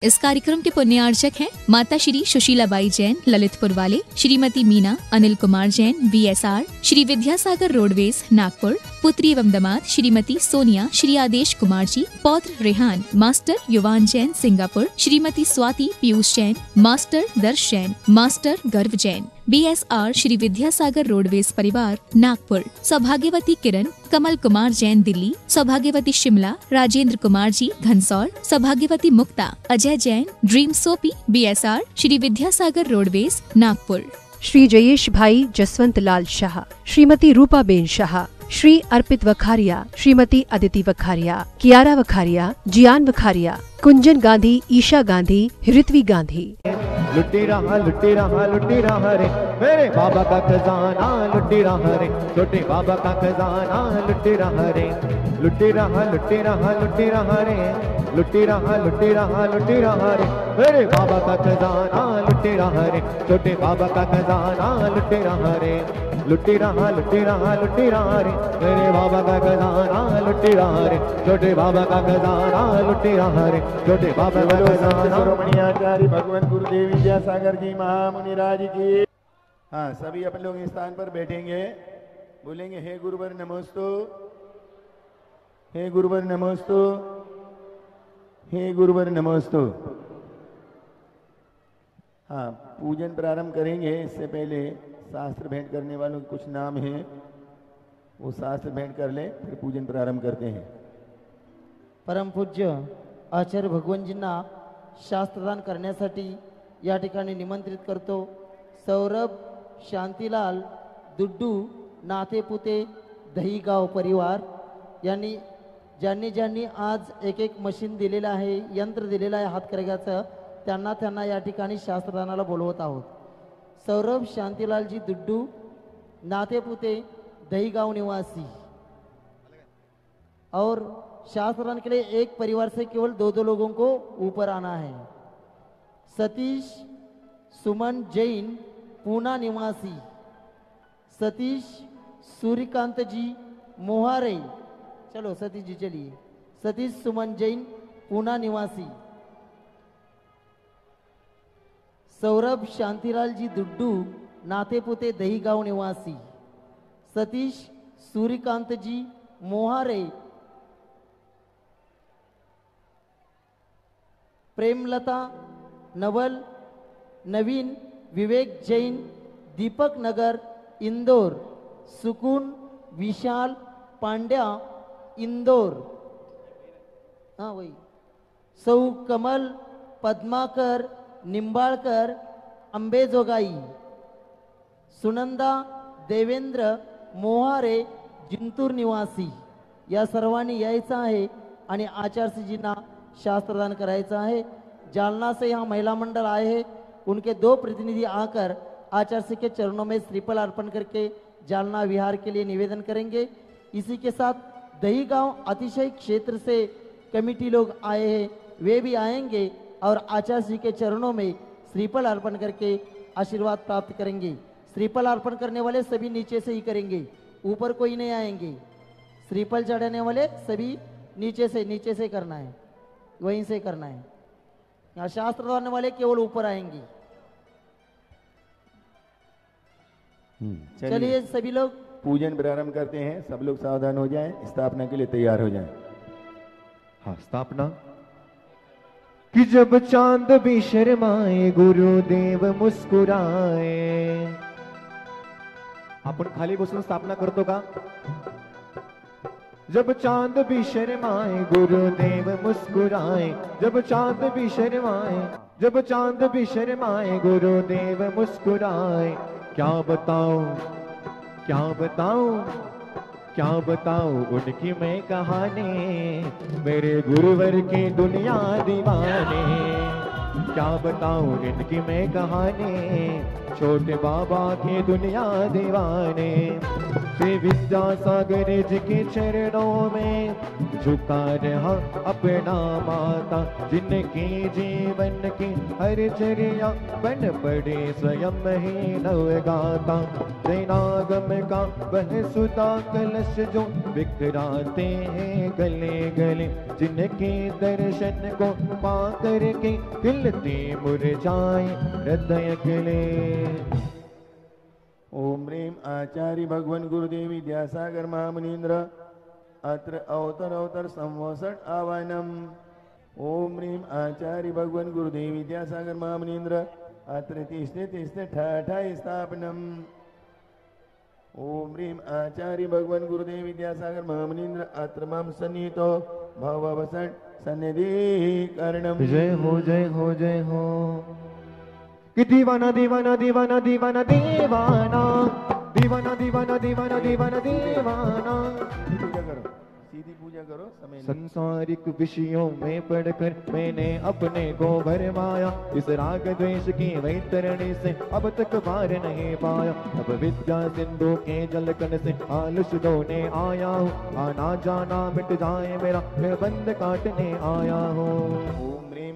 इस कार्यक्रम के पुण्यार्चक हैं माता श्री सुशीलाबाई जैन ललितपुर वाले, श्रीमती मीना अनिल कुमार जैन VSR, श्री विद्यासागर रोडवेज नागपुर, पुत्री एवं दामाद श्रीमती सोनिया श्री आदेश कुमार जी, पौत्र रेहान मास्टर युवान जैन सिंगापुर, श्रीमती स्वाति पीयूष जैन, मास्टर दर्श जैन, मास्टर गर्व जैन, BSR श्री विद्यासागर रोडवेज परिवार नागपुर, सौभाग्यवती किरण कमल कुमार जैन दिल्ली, सौभाग्यवती शिमला राजेंद्र कुमार जी घनसौर, सौभाग्यवती Mukta Ajay Jain dream soapy BSR Shri Vidyasagar roadways Nagpur, Shri Jayesh bhai Jaswant Lal Shah, Shrimati Rupa ben Shah, Shri Arpit Vakharia, Shrimati Aditi Vakharia, Kiara Vakharia, Jiyan Vakharia, Kunjan Gandhi, Isha Gandhi, Ritvi Gandhi. लुटी रहा रे मेरे बाबा का खजाना, लुटी रहा रे छोटे बाबा का खजाना, लुटी रहा रे, लुटी रहा रे, लुटी रहा रे मेरे बाबा का खजाना, लुटी रहा रे छोटे बाबा का खजाना, लुटी रहा रे, लुटी रहा रे मेरे बाबा का खजाना, लुटी रहा रे छोटे बाबा का खजाना, लुटी रहा रे छोटे बाबा का खजाना। आचार्य भगवान गुरुदेव विद्यासागर जी महामुनिराज की। हाँ, सभी अपन लोग इस स्थान पर बैठेंगे, बोलेंगे हे गुरुवर नमोस्तु, हे गुरुवर नमोस्तु, हे गुरुवर नमोस्तु। हाँ, पूजन प्रारंभ करेंगे। इससे पहले शास्त्र भेंट करने वालों के कुछ नाम हैं, वो शास्त्र भेंट कर ले, फिर पूजन प्रारंभ करते हैं। परम पूज्य आचार्य भगवानजींना शास्त्रदान करण्यासाठी या ठिकाणी निमंत्रित करतो। सौरभ शांतीलाल दुड्डू नातेपुते दहीगाव परिवार यांनी ज्यांनी आज एक मशीन दिलेलं आहे, यंत्र दिलेलं आहे हातकरघ्याचं, त्यांना या ठिकाणी शास्त्रदानाला बोलवत आहोत। सौरभ शांतीलालजी दुड्डू नातेपुते दहीगांव निवासी, और शास्त्रदान के लिए एक परिवार से केवल दो लोगों को ऊपर आना है। सतीश सुमन जैन पूना निवासी, सतीश सूर्यकांत जी मोहारे, चलो सतीश जी चलिए, सतीश सुमन जैन पूना निवासी। सौरभ शांतिलाल जी दुड्डू नातेपुते दहीगांव निवासी, सतीश सूर्यकांत जी मोहारे। प्रेमलता नवल नवीन विवेक जैन दीपक नगर इंदौर, सुकून विशाल पांड्या इंदौर। हाँ वही। सौ कमल पद्माकर निंबाळकर अंबेजोगाई, सुनंदा देवेंद्र मोहारे जिंतूर निवासी। या सर्वांनी यायचं आहे आणि आचार्यजींना शास्त्रदान करायचं आहे। जालना से यहाँ महिला मंडल आए हैं, उनके 2 प्रतिनिधि आकर आचार्य के चरणों में श्रीफल अर्पण करके जालना विहार के लिए निवेदन करेंगे। इसी के साथ दहीगांव अतिशय क्षेत्र से कमेटी लोग आए हैं, वे भी आएंगे और आचार्य जी के चरणों में श्रीफल अर्पण करके आशीर्वाद प्राप्त करेंगे। श्रीफल अर्पण करने वाले सभी नीचे से ही करेंगे, ऊपर कोई नहीं आएंगे। श्रीफल चढ़ाने वाले सभी नीचे से करना है, वहीं से करना है। यहाँ शास्त्र पढ़ने वाले केवल ऊपर आएंगे। चलिए सभी लोग पूजन प्रारंभ करते हैं। सब लोग सावधान हो जाएं, स्थापना के लिए तैयार हो जाएं। हाँ, स्थापना। कि जब चांद भी शर्माए गुरुदेव मुस्कुराए। आपण खाली बसून स्थापना करतो का? जब चांद भी शर्माए गुरुदेव मुस्कुराए, जब चांद भी शर्माए, जब चांद भी शर्माए गुरुदेव मुस्कुराए। क्या बताऊं, क्या बताऊं, क्या बताऊं उनकी मैं कहानी, मेरे गुरुवर की दुनिया दीवाने। क्या बताऊं इनकी मैं कहानी, छोटे बाबा की दुनिया दीवाने। श्री विद्यासागर जी के चरणों में झुका रहा अपना माता, जिनके जीवन की हर चर्या बन पड़े स्वयं ही नवगाता। जैनागम का वह सुधा कलश जो बिखराते हैं गले गले, जिनके दर्शन को पा करके खिलते मुरझाए हृदय गले। ओम ह्रीं आचार्य भगवान गुरुदेव विद्यासागर महामुनीन्द्र अत्र अवतर संवसट आवानम। ओम ह्रीं आचार्य भगवान गुरुदेव विद्यासागर महामुनीन्द्र अत्र तिष्ठे ठाठा स्थापनम। ओम ह्रीं आचार्य भगवान गुरुदेव विद्यासागर महामुनीन्द्र अत्र मां सन्निहितो भववसट सन्निधिकरणम। जय हो जय हो जय हो। कि दीवाना दीवाना दीवाना दीवाना दीवाना दीवाना दीवाना दीवाना दीवाना दीवाना। पूजा करो, सीधी पूजा करो। समय संसारिक विषयों में पढ़कर मैंने अपने को भरमाया, इस राग द्वेष की वैतरणी से अब तक पार नहीं पाया। अब विद्या सिंधु के जलकन से आलस धोने आया हूँ, आना जाना मिट जाए मेरा मैं बंद काटने आया हूँ।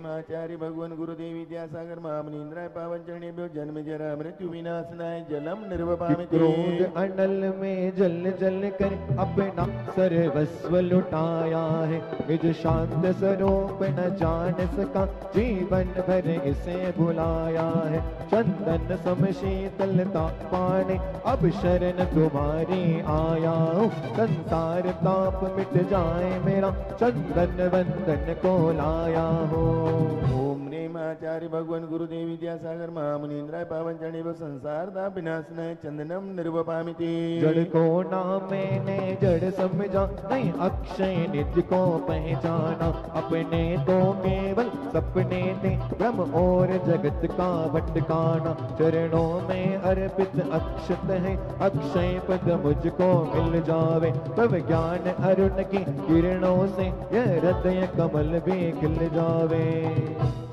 आचार्य भगवान गुरुदेव विद्यासागर महामुनीन्द्राय पावन चरणेभ्यो जन्म जरा मृत्यु विनाशनाय जलम निर्वपामि। क्रोध अनल में जल जल कर अपना सर्वस्व लुटाया है, निज शांत स्वरूप न जान सका जीवन भर इसे भुलाया है। चंदन सम शीतलता पाने अब शरण तुम्हारी आया हूँ, संसार ताप मिट जाए मेरा चंदन वंदन को लाया हूँ। ओम ह्रीं आचार्य भगवान गुरुदेव विद्यासागर महामुनीन्द्राय पावन चरणेभ्यो संसार ताप विनाशनाय चंदनम निर्वपामि। जड़ को ना मैंने जड़ समझा, नहीं अक्षय निज को पहचाना। अपने तो केवल सपने थे ब्रह्म और जगत का भटकाना। चरणों में अर्पित अक्षत है, अक्षय पद मुझको मिल जावे। तब ज्ञान अरुण की किरणों से यह हृदय कमल भी खिल जावे।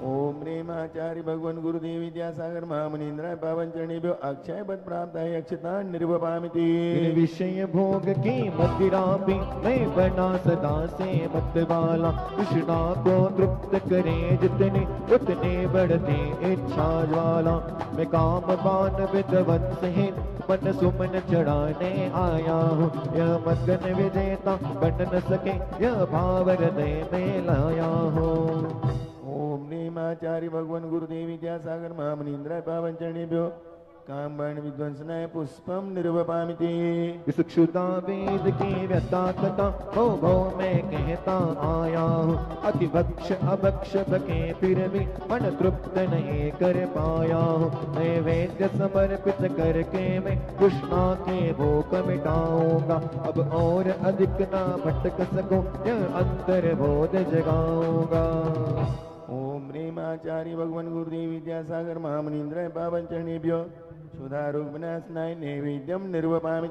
ओम ह्रीं आचार्य भगवान गुरुदेव विद्यासागर महामुनीन्द्राय पावन चरणेभ्यो अक्षय पद प्राप्त है अक्षता निर्वपामि। इन विषय भोग की मदिरा भी मैं बना सदा से मत वाला। कृष्णा को तृप्त करे जितने उतने बढ़ते इच्छा ज्वाला। मैं काम बान विध्वंस है मन सुमन चढ़ाने आया हूँ, यह मगन विजेता बन न सके यह भाव हृदय में लाया हूँ। ओम ह्रीं आचार्य भगवान गुरुदेव विद्यासागर महामुनीन्द्राय पावन चरणेभ्यो काम बाण विध्वंसनाय पुष्पम निर्वपामि। इस क्षुदा वेद की व्यथा कथा भो मैं कहता आया हूँ। अति भक्ष अभक्ष बके फिर भी मन तृप्त नहीं कर पाया हूँ। मैं वेद्य समर्पित करके मैं कृष्णा के भोग मिटाऊंगा। अब और अधिक ना भटक सकूं यह अंतर बोध जगाऊंगा। ओम ह्रीं आचार्य भगवान गुरुदेव विद्यासागर महामुनीन्द्राय पावन चरणेभ्यो सुधारूप विनाशनाय नैवेद्यम निर्वपामि।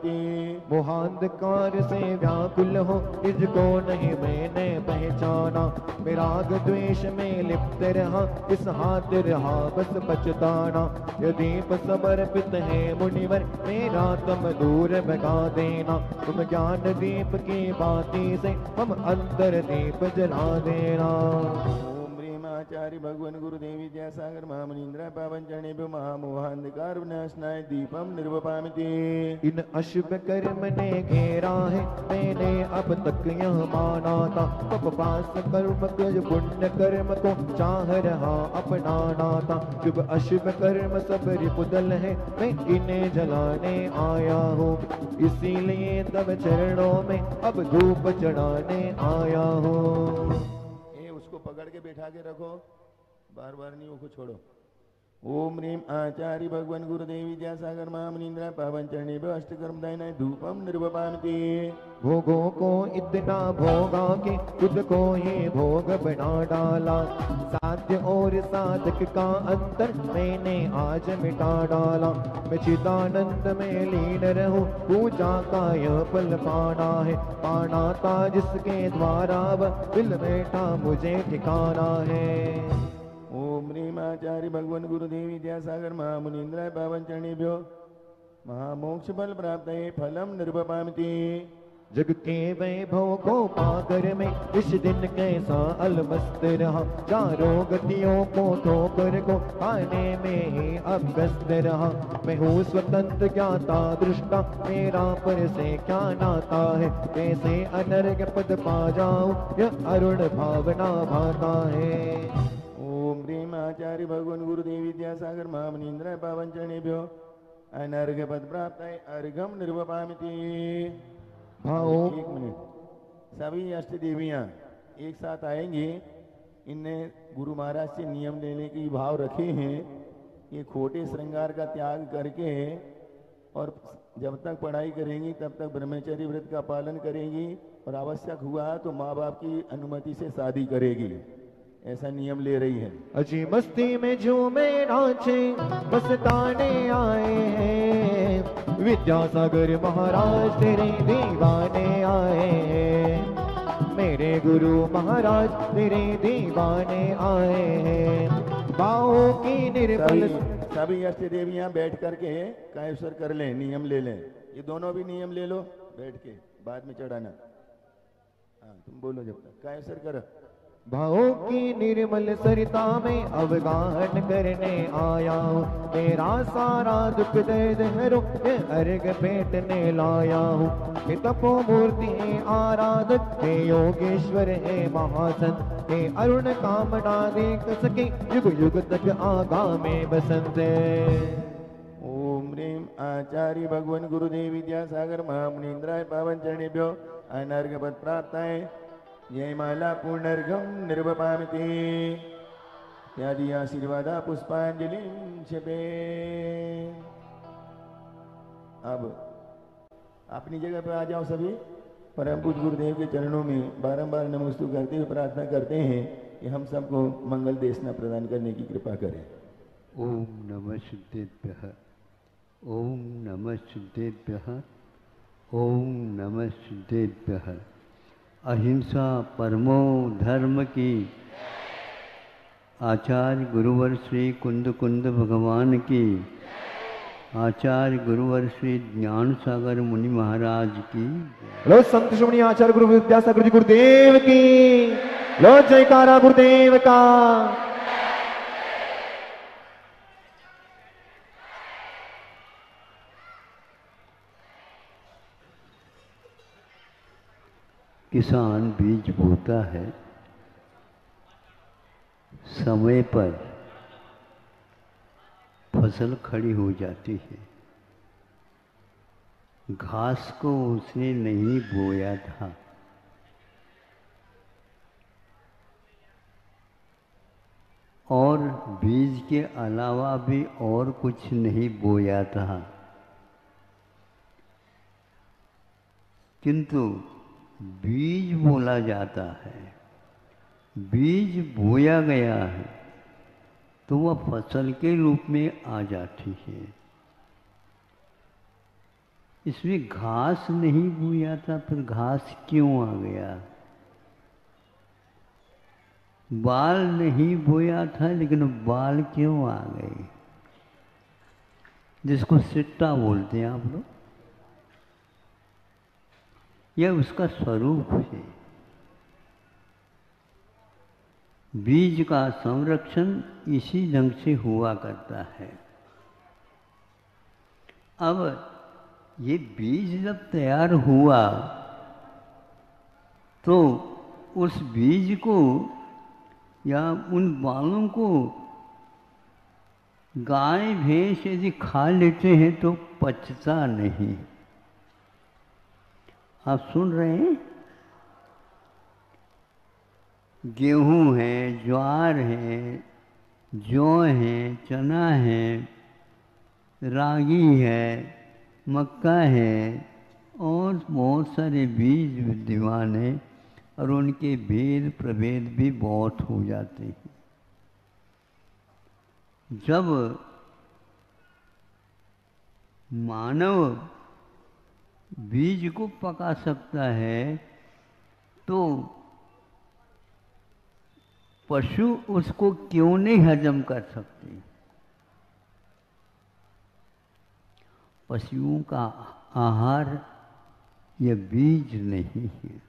मोहांधकार से व्याकुल हो इसको नहीं मैंने पहचाना। विराग द्वेष में लिप्त रहा इस हाथ रहा बस पछताना। यह दीप समर्पित है मुनिवर मेरा तुम दूर भगा देना। तुम ज्ञान दीप की बाती से हम अंतर दीप जला देना। आचार्य भगवान गुरुदेव विद्यासागर महामुनीन्द्राय पावन चरणेभ्यो महामोहांधकार विनाशनाय दीपम निर्वपामि। इन अशुभ कर्म ने घेरा है मैंने अब तक यह माना था। पाप पास कर्म कर पुण्य कर्म को चाह रहा अपनाना था। शुभ अशुभ कर्म सब रिपुदल है मैं इन्हें जलाने आया हूँ। इसीलिए तब चरणों में अब धूप चढ़ाने आया हूँ। उसको पकड़ के बैठा के रखो, बार बार नहीं वो छोड़ो। ओम ह्रीं आचार्य भगवान गुरुदेव विद्यासागर महामुनीन्द्राय पावन चरणेभ्यो अष्टकर्मदायिनाय धूपम निर्वपामि। भोगों को इतना भोगा कि खुद को ही भोग बना डाला। साध्य और साधक का अंतर मैंने आज मिटा डाला। मैं चिदानंद में लीन रहूं पूजा का यह फल पाना है। पाना था जिसके द्वारा वह दिल बैठा मुझे ठिकाना है। ओम ह्रीं आचार्य भगवान गुरुदेव विद्यासागर महामुनीन्द्राय पावन चरणेभ्यो महामोक्ष फल प्राप्त फलम निर्वपामिति। जग के वैभव को पाकर मैं इस दिन कैसा अलमस्त रहा, चारों गतियों को ठोकर को पाने में ही अब व्यस्त रहा। मैं हूँ स्वतंत्र ज्ञाता दृष्टा, मेरा पर से क्या नाता है, कैसे अनर्घ पद पा जाऊं यह अरुण भावना भाता है। ओम ह्रीम आचार्य भगवान गुरुदेव विद्यासागर महामुनीन्द्र पावन चरणेभ्यो अनर्घ पद प्राप्त अर्घम निर्वपामिति। भाव एक मिनट, सभी अष्ट देवियाँ एक साथ आएंगी। इनने गुरु महाराज से नियम लेने की भाव रखे हैं। ये खोटे श्रृंगार का त्याग करके और जब तक पढ़ाई करेंगी तब तक ब्रह्मचर्य व्रत का पालन करेंगी और आवश्यक हुआ तो माँ बाप की अनुमति से शादी करेगी, ऐसा नियम ले रही है। अजी मस्ती में झूमे नाचे मस्ताने आए हैं, विद्यासागर महाराज तेरे दीवाने आए हैं, मेरे गुरु महाराज तेरे दीवाने आए हैं। बाहों की निर्मल सभी अष्ट देवियां बैठ करके कायस्वर कर लें, नियम ले लें। ये दोनों भी नियम ले लो बैठ के, बाद में चढ़ाना। हाँ तुम बोलो जब तक कायस्वर करो। भावों की निर्मल सरिता में अवगाहन करने आया हूँ, मेरा सारा दुख दर्द हरो अर्घ पेटने लाया हूँ। हे तपो मूर्ति हे आराधक, हे योगेश्वर हे महासंत, हे अरुण कामना देख सके युग युग तक आगामी बसंत। ओम ह्रीम आचार्य भगवान गुरुदेव विद्यासागर महामुनीन्द्राय पावन चरणेभ्यो अनर्घ पद प्राप्ताय जय माला पूर्णर्घम निर्वपामिति। इत्यादि आशीर्वादा पुष्पांजलि क्षपे। अब अपनी जगह पे आ जाओ सभी। परम पूज्य गुरुदेव के चरणों में बारंबार नमोस्तु करते हुए प्रार्थना करते हैं कि हम सबको मंगल देशना प्रदान करने की कृपा करें। ओम नमः सिद्धेभ्यः, ओम नमः सिद्धेभ्यः, ओम नमः सिद्धेभ्यः। अहिंसा परमो धर्म की। आचार्य गुरुवर श्री कुंद कुंद भगवान की। आचार्य गुरुवर श्री ज्ञान सागर मुनि महाराज की। लो संत श्रोमणी आचार्य गुरु विद्यासागर जी गुरुदेव की। लो जयकारा गुरुदेव का। किसान बीज बोता है, समय पर फसल खड़ी हो जाती है। घास को उसने नहीं बोया था, और बीज के अलावा भी और कुछ नहीं बोया था, किंतु बीज बोला जाता है। बीज बोया गया है तो वह फसल के रूप में आ जाती है। इसमें घास नहीं बोया था, फिर घास क्यों आ गया? बाल नहीं बोया था, लेकिन बाल क्यों आ गए? जिसको सिट्टा बोलते हैं आप लोग, यह उसका स्वरूप है। बीज का संरक्षण इसी ढंग से हुआ करता है। अब ये बीज जब तैयार हुआ तो उस बीज को या उन बालों को गाय भैंस यदि खा लेते हैं तो पचता नहीं। आप सुन रहे हैं? गेहूं है, ज्वार है, जौ है, चना है, रागी है, मक्का है और बहुत सारे बीज विद्यमान हैं और उनके भेद प्रभेद भी बहुत हो जाते हैं। जब मानव बीज को पका सकता है तो पशु उसको क्यों नहीं हजम कर सकते? पशुओं का आहार यह बीज नहीं है।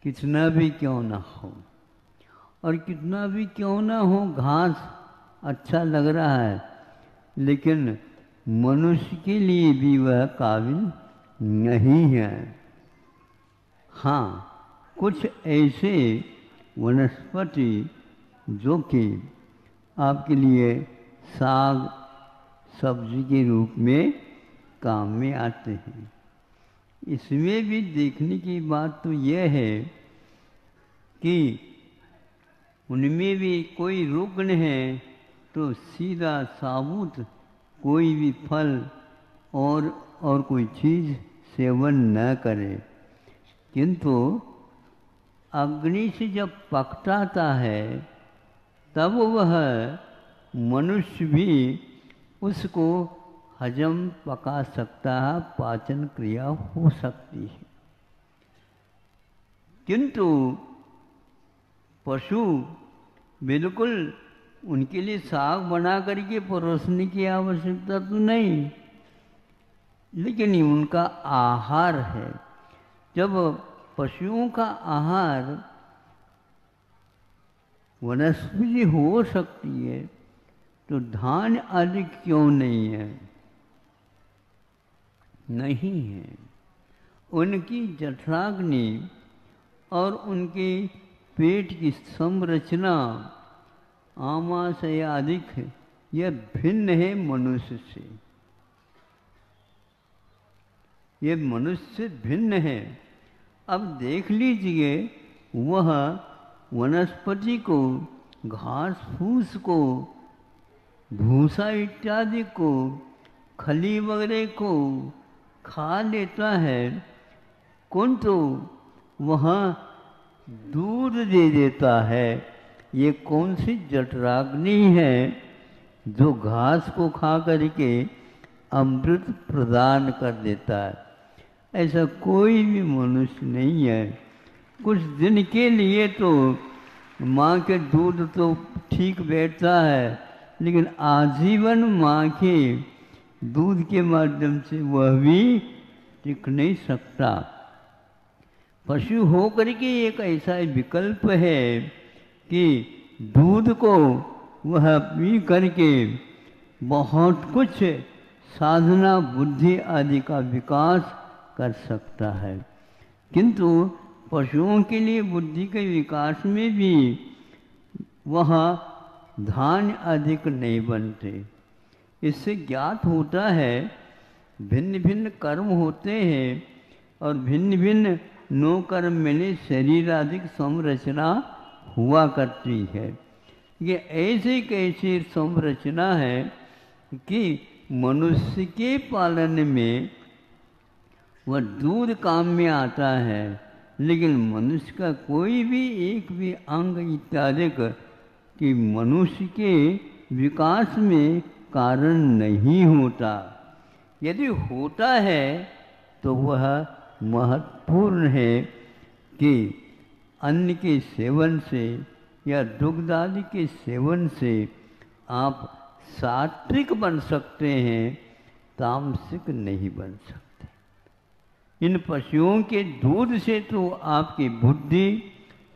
कितना भी क्यों ना हो, और कितना भी क्यों ना हो घास अच्छा लग रहा है, लेकिन मनुष्य के लिए भी वह काबिल नहीं है। हाँ, कुछ ऐसे वनस्पति जो कि आपके लिए साग सब्जी के रूप में काम में आते हैं। इसमें भी देखने की बात तो यह है कि उनमें भी कोई रुग्ण है तो सीधा साबुत कोई भी फल और कोई चीज़ सेवन न करे, किंतु अग्नि से जब पकटाता है तब वह मनुष्य भी उसको हजम पका सकता है, पाचन क्रिया हो सकती है। किंतु पशु बिल्कुल उनके लिए साग बना करके परोसने की आवश्यकता तो नहीं, लेकिन उनका आहार है। जब पशुओं का आहार वनस्पति हो सकती है तो धान आदि क्यों नहीं है? नहीं है। उनकी जठराग्नि और उनके पेट की संरचना आमाशय अधिक यह भिन्न है मनुष्य से। यह मनुष्य से भिन्न है। अब देख लीजिए, वह वनस्पति को, घास फूस को, भूसा इत्यादि को, खली वगैरह को खा लेता है, किंतु वह दूध दे देता है। ये कौन सी जठराग्नि है जो घास को खा करके अमृत प्रदान कर देता है? ऐसा कोई भी मनुष्य नहीं है। कुछ दिन के लिए तो माँ के दूध तो ठीक बैठता है, लेकिन आजीवन माँ के दूध के माध्यम से वह भी टिक नहीं सकता। पशु होकर के एक ऐसा विकल्प है कि दूध को वह पी करके बहुत कुछ साधना बुद्धि आदि का विकास कर सकता है, किंतु पशुओं के लिए बुद्धि के विकास में भी वह धान्य अधिक नहीं बनते। इससे ज्ञात होता है भिन्न भिन्न कर्म होते हैं और भिन्न भिन्न नो कर्म में शरीर अधिक संरचना हुआ करती है। ये ऐसी कैसी संरचना है कि मनुष्य के पालन में वह दूध काम में आता है, लेकिन मनुष्य का कोई भी एक भी अंग इत्यादि कि मनुष्य के विकास में कारण नहीं होता। यदि होता है तो वह महत्वपूर्ण है कि अन्न के सेवन से या दुग्ध आदि के सेवन से आप सात्विक बन सकते हैं, तामसिक नहीं बन सकते। इन पशुओं के दूध से तो आपकी बुद्धि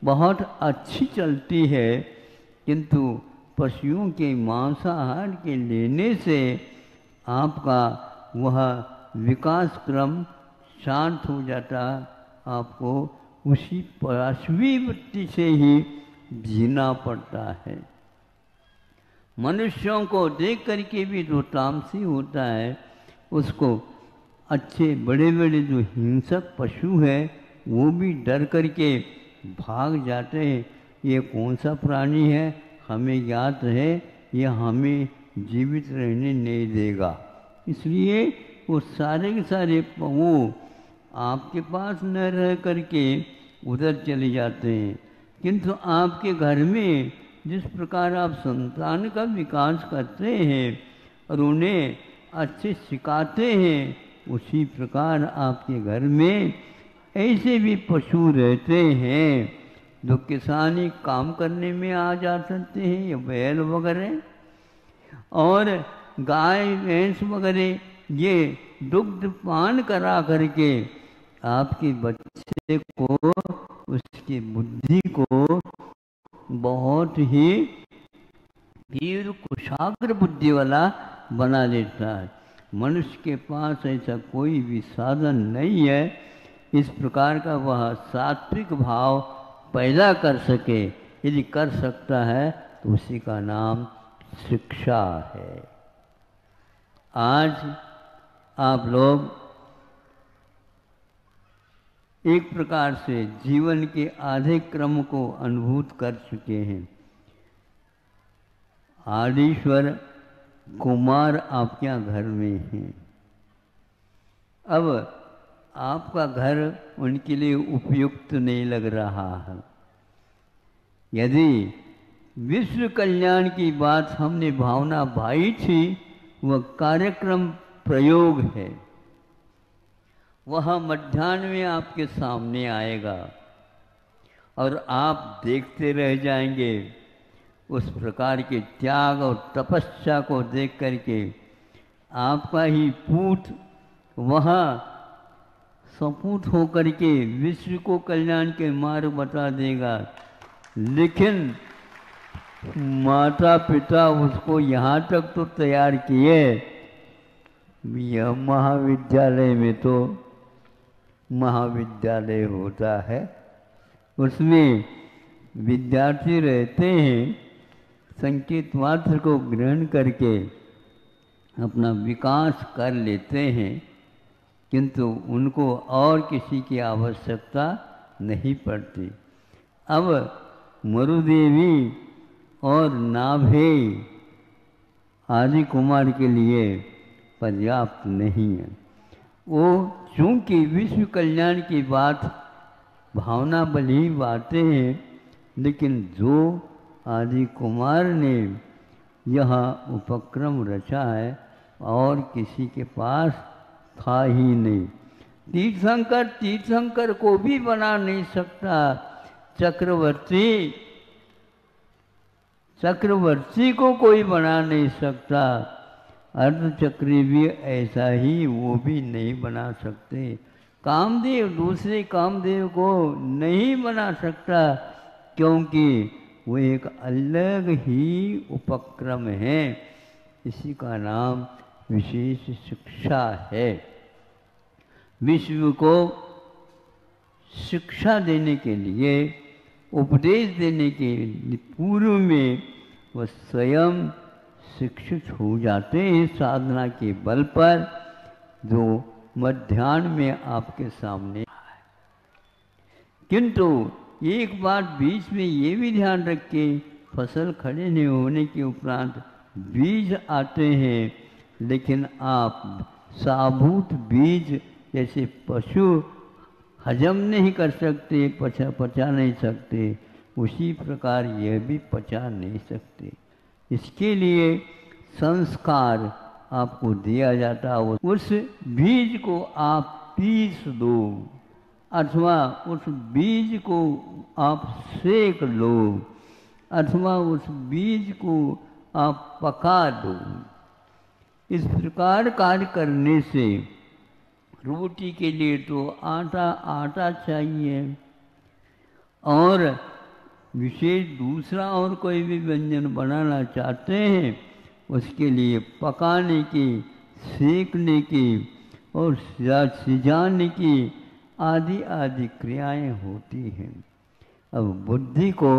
बहुत अच्छी चलती है, किंतु पशुओं के मांसाहार के लेने से आपका वह विकास क्रम शांत हो जाता। आपको उसी पाशवी वृत्ति से ही जीना पड़ता है। मनुष्यों को देख करके भी जो तामसी होता है, उसको अच्छे बड़े बड़े जो हिंसक पशु है वो भी डर करके भाग जाते हैं। ये कौन सा प्राणी है, हमें ज्ञात है, यह हमें जीवित रहने नहीं देगा, इसलिए वो सारे के सारे वो आपके पास न रह करके उधर चले जाते हैं। किंतु आपके घर में जिस प्रकार आप संतान का विकास करते हैं और उन्हें अच्छे सिखाते हैं, उसी प्रकार आपके घर में ऐसे भी पशु रहते हैं जो किसानी काम करने में आ जा सकते हैं, या बैल वगैरह, और गाय भैंस वगैरह ये दुग्ध पान करा करके आपके बच्चे को, उसकी बुद्धि को बहुत ही वीर कुशाग्र बुद्धि वाला बना देता है। मनुष्य के पास ऐसा कोई भी साधन नहीं है इस प्रकार का वह सात्विक भाव पैदा कर सके। यदि कर सकता है तो उसी का नाम शिक्षा है। आज आप लोग एक प्रकार से जीवन के आधे क्रम को अनुभूत कर चुके हैं। आदिश्वर कुमार आपके यहाँ घर में हैं। अब आपका घर उनके लिए उपयुक्त नहीं लग रहा है। यदि विश्व कल्याण की बात हमने भावना भाई थी, वह कार्यक्रम प्रयोग है, वह मध्याह्न में आपके सामने आएगा और आप देखते रह जाएंगे। उस प्रकार के त्याग और तपस्या को देख करके आपका ही पूत वहाँ सपूत होकर के विश्व को कल्याण के मार्ग बता देगा। लेकिन माता पिता उसको यहाँ तक तो तैयार किए, यह महाविद्यालय में तो महाविद्यालय होता है, उसमें विद्यार्थी रहते हैं, संकेत मात्र को ग्रहण करके अपना विकास कर लेते हैं, किंतु उनको और किसी की आवश्यकता नहीं पड़ती। अब मरुदेवी और नाभे आदि कुमार के लिए पर्याप्त नहीं है। वो चूँकि विश्व कल्याण की बात भावना भली बातें हैं, लेकिन जो आदि कुमार ने यह उपक्रम रचा है और किसी के पास था ही नहीं। तीर्थंकर को भी बना नहीं सकता। चक्रवर्ती को कोई बना नहीं सकता। अर्धचक्री भी ऐसा ही, वो भी नहीं बना सकते। कामदेव दूसरे कामदेव को नहीं बना सकता, क्योंकि वो एक अलग ही उपक्रम है। इसी का नाम विशेष शिक्षा है। विश्व को शिक्षा देने के लिए, उपदेश देने के पूर्व में वह स्वयं शिक्षित हो जाते हैं साधना के बल पर, जो मध्याह्न में आपके सामने है। किंतु एक बात बीच में ये भी ध्यान रखें, फसल खड़े नहीं होने के उपरांत बीज आते हैं, लेकिन आप साबूत बीज जैसे पशु हजम नहीं कर सकते, पचा नहीं सकते, उसी प्रकार यह भी पचा नहीं सकते। इसके लिए संस्कार आपको दिया जाता है। उस बीज को आप पीस दो, अथवा उस बीज को आप सेक लो, अथवा उस बीज को आप पका दो। इस प्रकार कार्य करने से रोटी के लिए तो आटा चाहिए, और विशेष दूसरा और कोई भी व्यंजन बनाना चाहते हैं, उसके लिए पकाने की, सेकने की और सिजाने की आदि आदि क्रियाएं होती हैं। अब बुद्धि को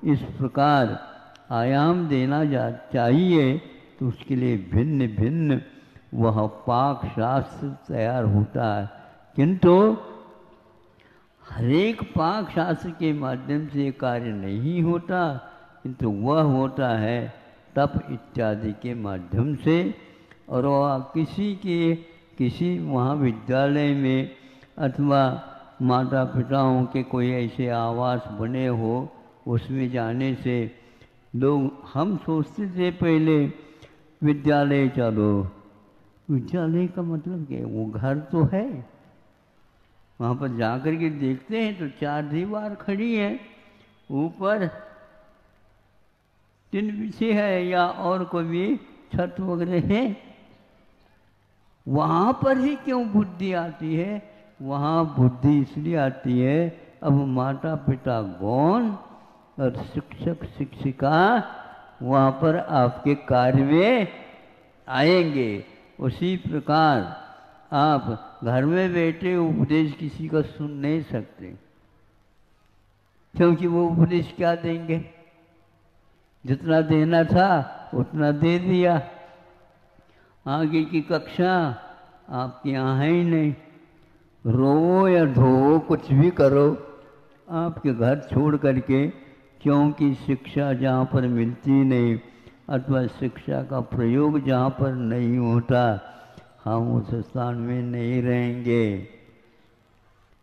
इस प्रकार आयाम देना चाहिए, तो उसके लिए भिन्न भिन्न वह पाक शास्त्र तैयार होता है। किंतु हरेक पाक शास्त्र के माध्यम से कार्य नहीं होता, किंतु वह होता है तप इत्यादि के माध्यम से। और वह किसी महाविद्यालय में अथवा माता पिताओं के कोई ऐसे आवास बने हो, उसमें जाने से लोग, हम सोचते थे पहले विद्यालय चलो, विद्यालय का मतलब क्या है? वो घर तो है। वहाँ पर जाकर के देखते हैं तो 4 दीवार खड़ी है, ऊपर टिन बिछी है या और कोई भी छत वगैरह है, वहाँ पर ही क्यों बुद्धि आती है? वहाँ बुद्धि इसलिए आती है, अब माता पिता गौण और शिक्षक शिक्षिका वहाँ पर आपके कार्य में आएंगे। उसी प्रकार आप घर में बैठे उपदेश किसी का सुन नहीं सकते, क्योंकि वो उपदेश क्या देंगे? जितना देना था उतना दे दिया। आगे की कक्षा आपके यहाँ है ही नहीं। रो या धो कुछ भी करो, आपके घर छोड़ करके, क्योंकि शिक्षा जहाँ पर मिलती नहीं अथवा शिक्षा का प्रयोग जहाँ पर नहीं होता, हम उस स्थान में नहीं रहेंगे।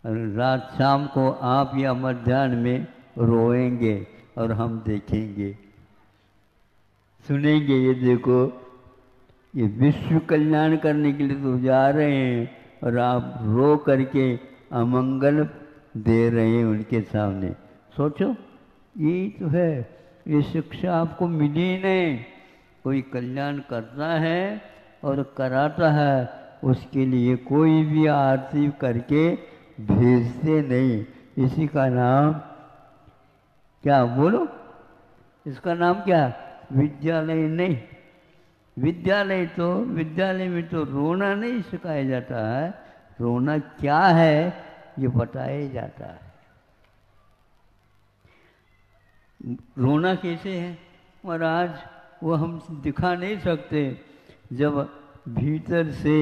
रात शाम को आप या मध्याह्न में रोएंगे और हम देखेंगे, सुनेंगे। ये देखो, ये विश्व कल्याण करने के लिए तो जा रहे हैं और आप रो करके अमंगल दे रहे हैं उनके सामने। सोचो, यही तो है। ये शिक्षा आपको मिली नहीं। कोई कल्याण करता है और कराता है, उसके लिए कोई भी आरती करके भेजते नहीं। इसी का नाम क्या बोलो? इसका नाम क्या? विद्यालय नहीं। विद्यालय में तो रोना नहीं सिखाया जाता है, रोना क्या है ये बताया जाता है। रोना कैसे है महाराज? वो हम दिखा नहीं सकते। जब भीतर से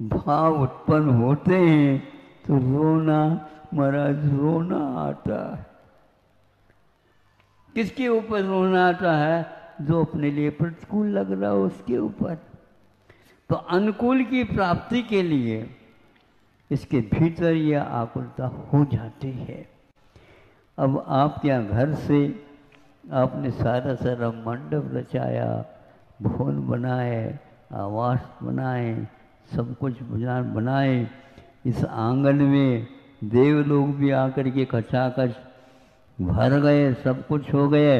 भाव उत्पन्न होते हैं तो रोना महाराज, रोना आता है। किसके ऊपर रोना आता है? जो अपने लिए प्रतिकूल लग रहा हो उसके ऊपर। तो अनुकूल की प्राप्ति के लिए इसके भीतर यह आकुलता हो जाती है। अब आपके यहाँ घर से आपने सारा मंडप रचाया, भवन बनाए, आवास बनाए, सब कुछ बनाए। इस आंगन में देव लोग भी आकर के खचाखच भर गए, सब कुछ हो गए।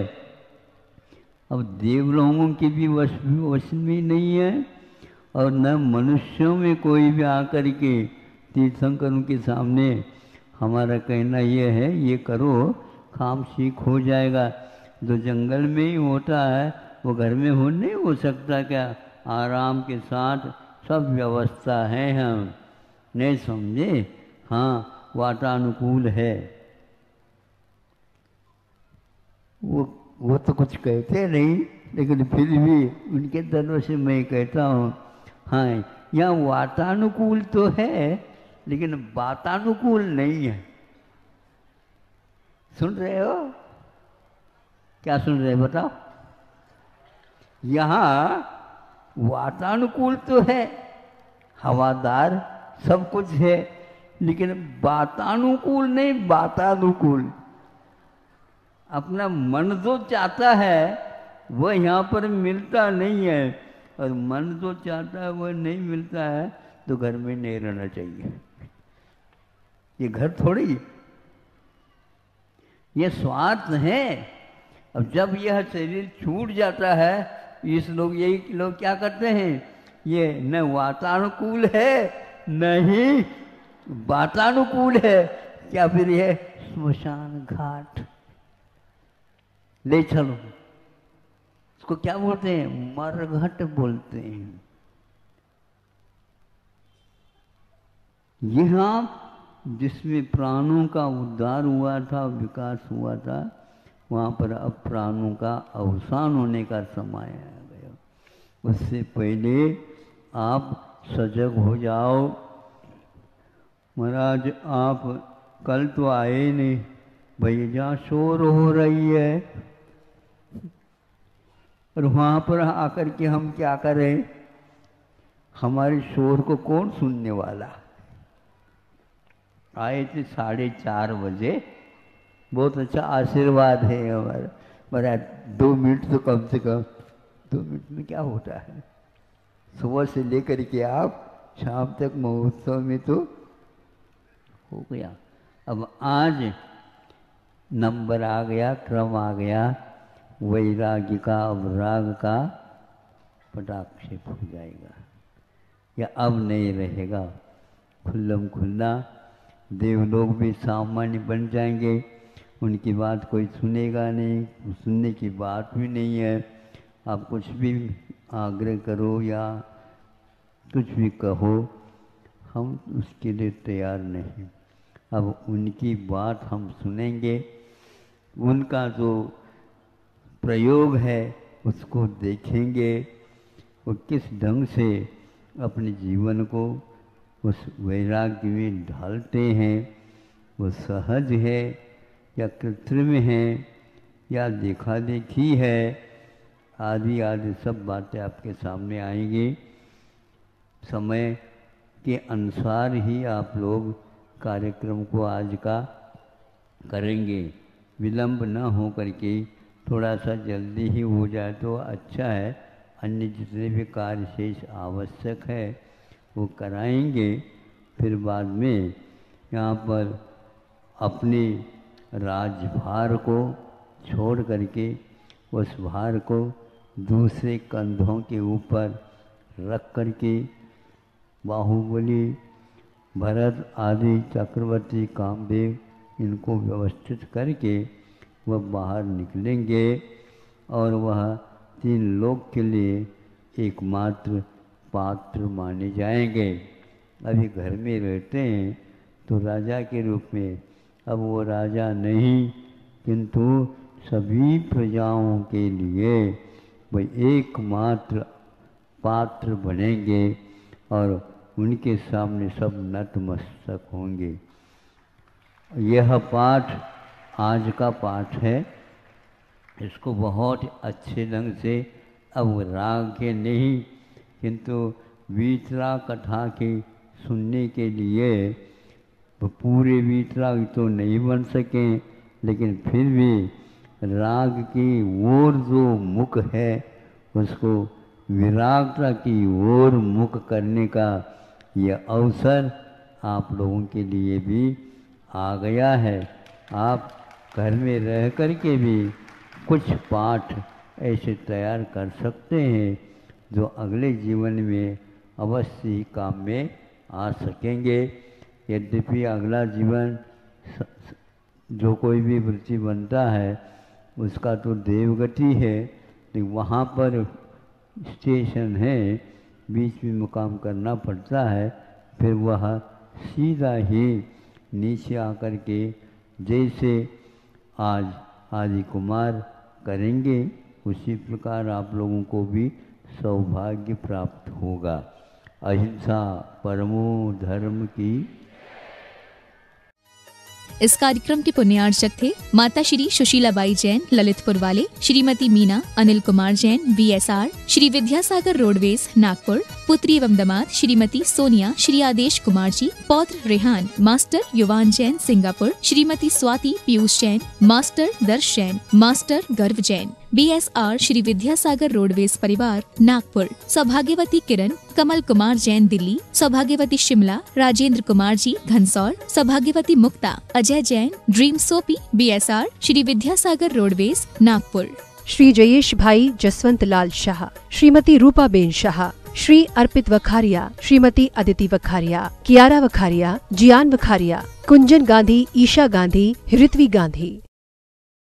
अब देव लोगों की भी वश में नहीं है और न मनुष्यों में कोई भी आकर के तीर्थंकरों के सामने हमारा कहना ये है, ये करो काम सीख हो जाएगा। जो जंगल में ही होता है वो घर में हो नहीं हो सकता क्या? आराम के साथ सब व्यवस्था है, हम नहीं समझे? हाँ, वातानुकूल है। वो तो कुछ कहते नहीं, लेकिन फिर भी उनके तरफ से मैं कहता हूँ, हाँ यहाँ वातानुकूल तो है लेकिन वातानुकूल नहीं है। सुन रहे हो? क्या सुन रहे बताओ? यहाँ वातानुकूल तो है, हवादार सब कुछ है, लेकिन वातानुकूल नहीं, वातानुकूल। अपना मन जो चाहता है वह यहाँ पर मिलता नहीं है, और मन जो चाहता है वह नहीं मिलता है तो घर में नहीं रहना चाहिए। ये घर थोड़ी, ये स्वार्थ है। अब जब यह शरीर छूट जाता है, यही लोग क्या करते हैं? ये न वातानुकूल है नहीं वातानुकूल है, क्या फिर ये स्मशान घाट ले चलो। इसको क्या बोलते हैं? मरघट बोलते हैं। यहाँ जिसमें प्राणों का उद्धार हुआ था, विकास हुआ था, वहाँ पर अब प्राणों का अवसान होने का समय आ गया। उससे पहले आप सजग हो जाओ। महाराज आप कल तो आए नहीं, भैया जहाँ शोर हो रही है और वहाँ पर आकर के हम क्या करें? हमारे शोर को कौन सुनने वाला? आए थे 4:30 बजे, बहुत अच्छा आशीर्वाद है हमारा। महाराज 2 मिनट तो कम से कम, 2 मिनट में क्या होता है? सुबह से लेकर के आप शाम तक महोत्सव में तो हो गया। अब आज नंबर आ गया, क्रम आ गया वैराग्य का, अब राग का पटाक्षेप हो जाएगा, या अब नहीं रहेगा खुल्लम खुल्ला। देवलोग भी सामान्य बन जाएंगे, उनकी बात कोई सुनेगा नहीं, सुनने की बात भी नहीं है। आप कुछ भी आग्रह करो या कुछ भी कहो, हम उसके लिए तैयार नहीं। अब उनकी बात हम सुनेंगे, उनका जो प्रयोग है उसको देखेंगे, वो किस ढंग से अपने जीवन को उस वैराग्य में ढालते हैं। वो सहज है या कृत्रिम है या देखा देखी है, आदि आदि सब बातें आपके सामने आएंगी। समय के अनुसार ही आप लोग कार्यक्रम को आज का करेंगे, विलंब न हो करके थोड़ा सा जल्दी ही हो जाए तो अच्छा है। अन्य जितने भी कार्य शेष आवश्यक है वो कराएंगे। फिर बाद में यहाँ पर अपने राजभार को छोड़ करके उस भार को दूसरे कंधों के ऊपर रख करके बाहुबली, भरत आदि, चक्रवर्ती, कामदेव, इनको व्यवस्थित करके वह बाहर निकलेंगे और वह 3 लोक के लिए एकमात्र पात्र माने जाएंगे। अभी घर में रहते हैं तो राजा के रूप में, अब वो राजा नहीं किंतु सभी प्रजाओं के लिए वह एकमात्र पात्र बनेंगे और उनके सामने सब नतमस्तक होंगे। यह पाठ आज का पाठ है, इसको बहुत अच्छे ढंग से, अब राग के नहीं किंतु वीतराग कथा के सुनने के लिए पूरे वीतराग तो नहीं बन सके, लेकिन फिर भी राग की ओर जो मुख है उसको विरागता की ओर मुख करने का यह अवसर आप लोगों के लिए भी आ गया है। आप घर में रह कर के भी कुछ पाठ ऐसे तैयार कर सकते हैं जो अगले जीवन में अवश्य ही काम में आ सकेंगे। यद्यपि अगला जीवन जो कोई भी वृत्ति बनता है उसका तो देवगति है, लेकिन वहाँ पर स्टेशन है, बीच में मुकाम करना पड़ता है। फिर वह सीधा ही नीचे आकर के जैसे आज आदि कुमार करेंगे उसी प्रकार आप लोगों को भी सौभाग्य प्राप्त होगा। अहिंसा परमो धर्म की। इस कार्यक्रम के पुण्यार्चक थे माता श्री सुशीलाबाई जैन ललितपुर वाले, श्रीमती मीना अनिल कुमार जैन VSR, श्री विद्यासागर रोडवेज नागपुर, पुत्री एवं दामाद श्रीमती सोनिया श्री आदेश कुमार जी, पौत्र रेहान मास्टर युवान जैन सिंगापुर, श्रीमती स्वाति पीयूष जैन, मास्टर दर्श जैन, मास्टर गर्व जैन BSR, श्री विद्यासागर रोडवेज परिवार नागपुर, सौभाग्यवती किरण कमल कुमार जैन दिल्ली, सौभाग्यवती शिमला राजेंद्र कुमार जी घनसौर, सौभाग्यवती Mukta Ajay Jain dream soapy BSR, Shri Vidyasagar roadways Nagpur, Shri Jayesh bhai Jaswant Lal Shah, Shrimati Rupa ben Shah, Shri Arpit Vakharia, Shrimati Aditi Vakharia, Kiara Vakharia, Jiyan Vakharia, Kunjan Gandhi, Isha Gandhi, Ritvi Gandhi.